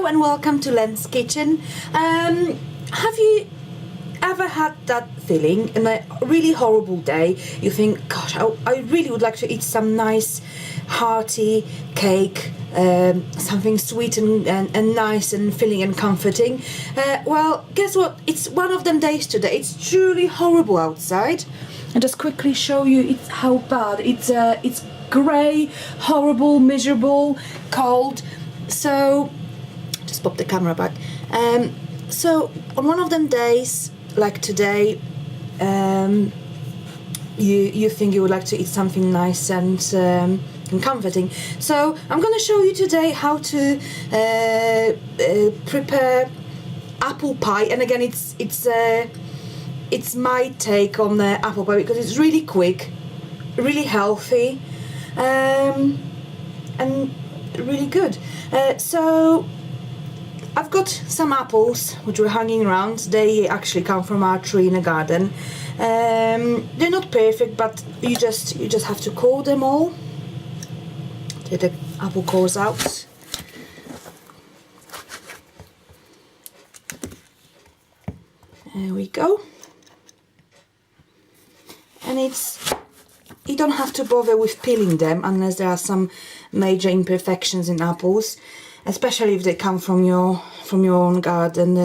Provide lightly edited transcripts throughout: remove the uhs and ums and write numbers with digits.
Hello and welcome to Len's Kitchen. Have you ever had that feeling in a really horrible day? You think, gosh, I really would like to eat some nice hearty cake, something sweet and nice and filling and comforting. Well, guess what? It's one of them days today. It's truly horrible outside. I'll just quickly show you how bad. It's grey, horrible, miserable, cold. So just pop the camera back. So on one of them days like today, you think you would like to eat something nice and comforting. So I'm going to show you today how to prepare apple pie. And again, it's my take on the apple pie because it's really quick, really healthy, and really good. So I've got some apples which were hanging around. They actually come from our tree in the garden. They're not perfect, but you just have to core them all. Take the apple cores out. There we go. And you don't have to bother with peeling them unless there are some major imperfections in apples, especially if they come from your own garden.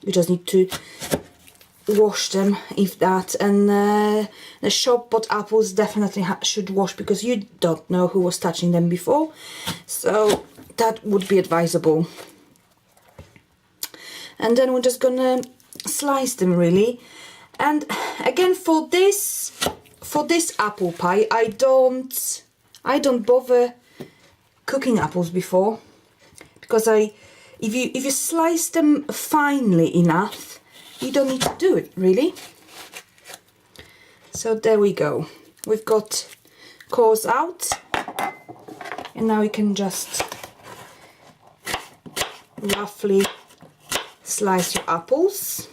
You just need to wash them, if that. And the shop bought apples definitely should wash, because you don't know who was touching them before, so that would be advisable. And then we're just gonna slice them really. And again, for this apple pie, I don't bother cooking apples before, because if you slice them finely enough, you don't need to do it really. So there we go. We've got cores out, and now you can just roughly slice your apples.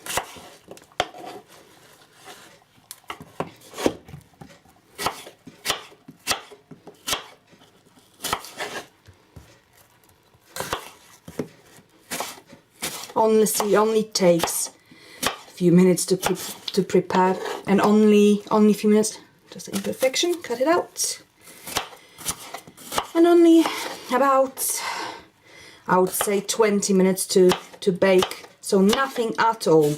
Only takes a few minutes to prepare, and only a few minutes. Just an imperfection, cut it out. And only about, I would say, 20 minutes to bake. So nothing at all,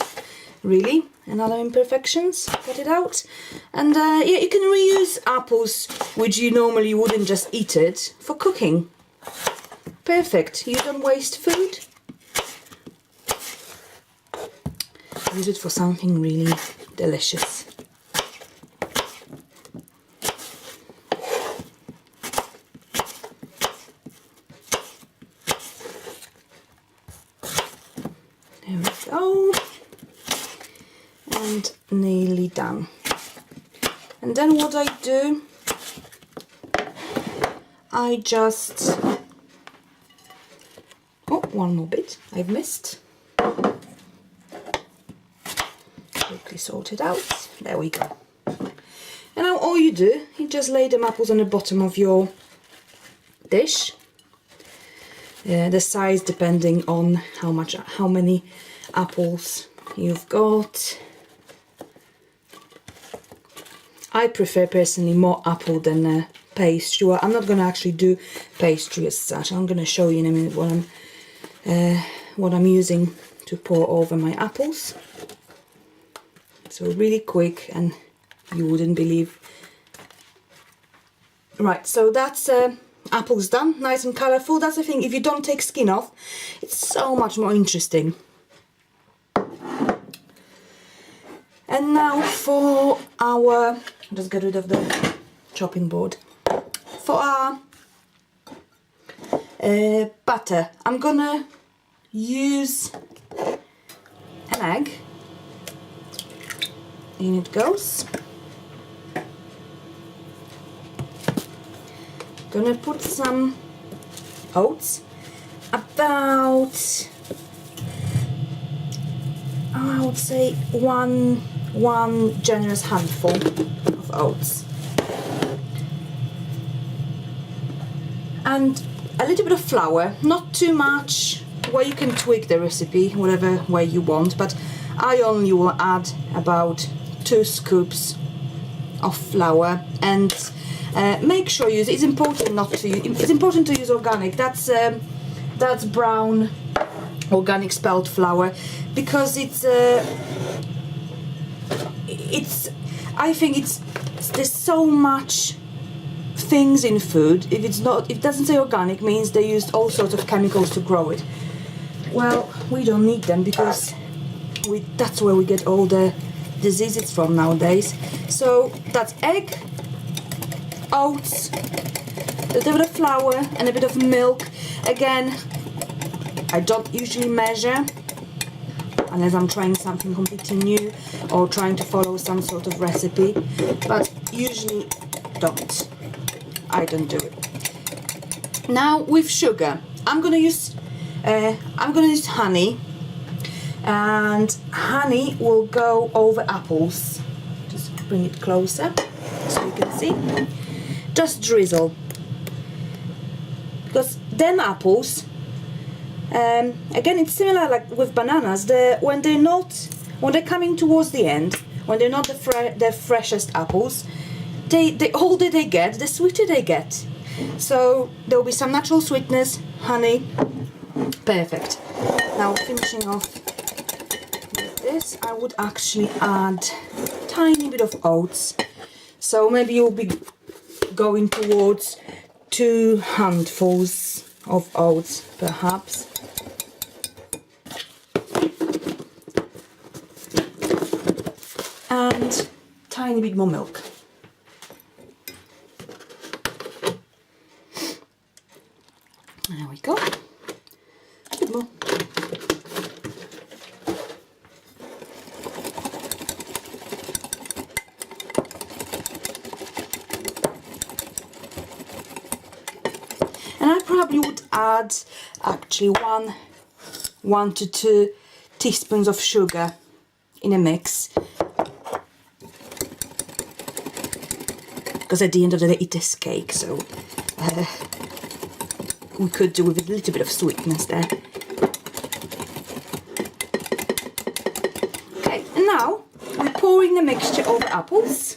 really. And other imperfections, cut it out. And yeah, you can reuse apples which you normally wouldn't just eat it for cooking. Perfect. You don't waste food. Use it for something really delicious. There we go. And nearly done. And then what I do, I just... Oh, one more bit I've missed. Quickly sort it out. There we go. And now all you do, you just lay them apples on the bottom of your dish. The size depending on how many apples you've got. I prefer personally more apple than pastry. Well, I'm not going to actually do pastry as such. I'm going to show you in a minute what I'm using to pour over my apples. So really quick, and you wouldn't believe. Right, so that's apples done, nice and colourful. That's the thing, if you don't take skin off, it's so much more interesting. And now for our, just get rid of the chopping board. For our butter, I'm gonna use an egg. In it goes. Gonna put some oats, about, I would say one generous handful of oats, and a little bit of flour, not too much, well, you can tweak the recipe whatever way you want, but I only will add about 2 scoops of flour, and make sure you use, it's important not to use, it's important to use organic. That's brown organic spelt flour, because it's I think there's so much things in food. If it doesn't say organic, means they used all sorts of chemicals to grow it. Well, we don't need them, because that's where we get all the diseases from nowadays. So that's egg, oats, a little bit of flour and a bit of milk. Again, I don't usually measure unless I'm trying something completely new or trying to follow some sort of recipe, but usually I don't do it. Now with sugar, I'm gonna use honey, and honey will go over apples. Just bring it closer so you can see. Just drizzle, because them apples, again, it's similar like with bananas. When they're coming towards the end, when they're not the freshest apples, the older they get, the sweeter they get. So there will be some natural sweetness, honey, perfect. Now finishing off with this, I would actually add a tiny bit of oats. So maybe you'll be going towards 2 handfuls of oats, perhaps. And tiny bit more milk. There we go. A bit more. And I probably would add actually 1 to 2 teaspoons of sugar in a mix, because at the end of the day it is cake, so we could do with a little bit of sweetness there. Okay, and now we're pouring the mixture over apples.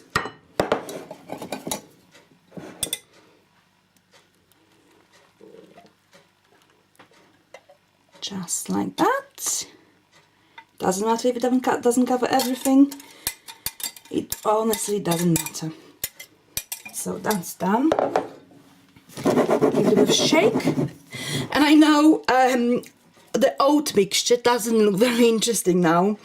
Just like that. Doesn't matter if it doesn't cover everything. It honestly doesn't matter. So that's done. Give it a bit of shake. And I know the oat mixture doesn't look very interesting now.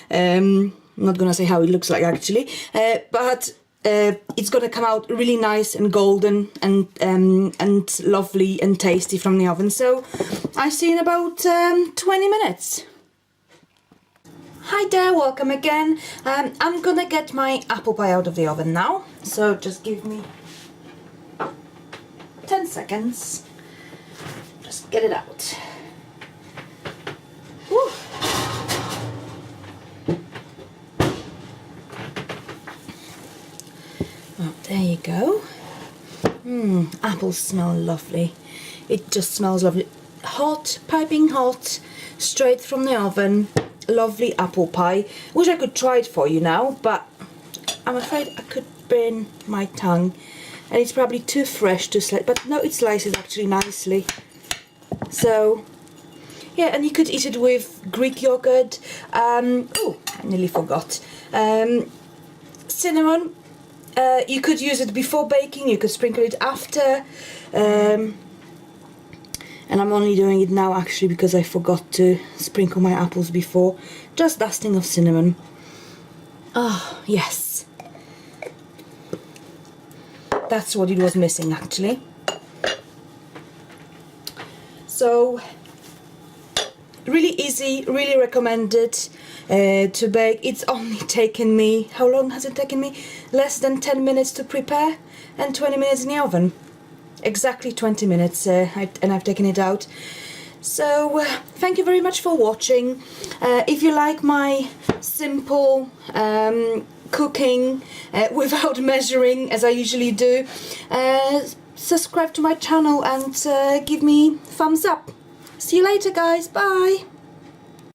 I'm not gonna say how it looks like actually, but it's gonna come out really nice and golden and lovely and tasty from the oven. So I see in about 20 minutes. Hi there, welcome again. I'm gonna get my apple pie out of the oven now, so just give me 10 seconds. Just get it out. Woo. Oh, there you go. Apples smell lovely. It just smells lovely. Hot, piping hot, straight from the oven. Lovely apple pie. Wish I could try it for you now, but I'm afraid I could burn my tongue, and it's probably too fresh to slice, but no, it slices actually nicely. So yeah, and you could eat it with Greek yogurt. Oh, I nearly forgot. Cinnamon. You could use it before baking, you could sprinkle it after. And I'm only doing it now actually because I forgot to sprinkle my apples before. Just dusting of cinnamon. Oh, yes. That's what it was missing actually. So, really easy, really recommended to bake. It's only taken me, how long has it taken me? Less than 10 minutes to prepare and 20 minutes in the oven. Exactly 20 minutes and I've taken it out. So thank you very much for watching. If you like my simple cooking without measuring as I usually do, subscribe to my channel and give me thumbs up. See you later, guys. Bye.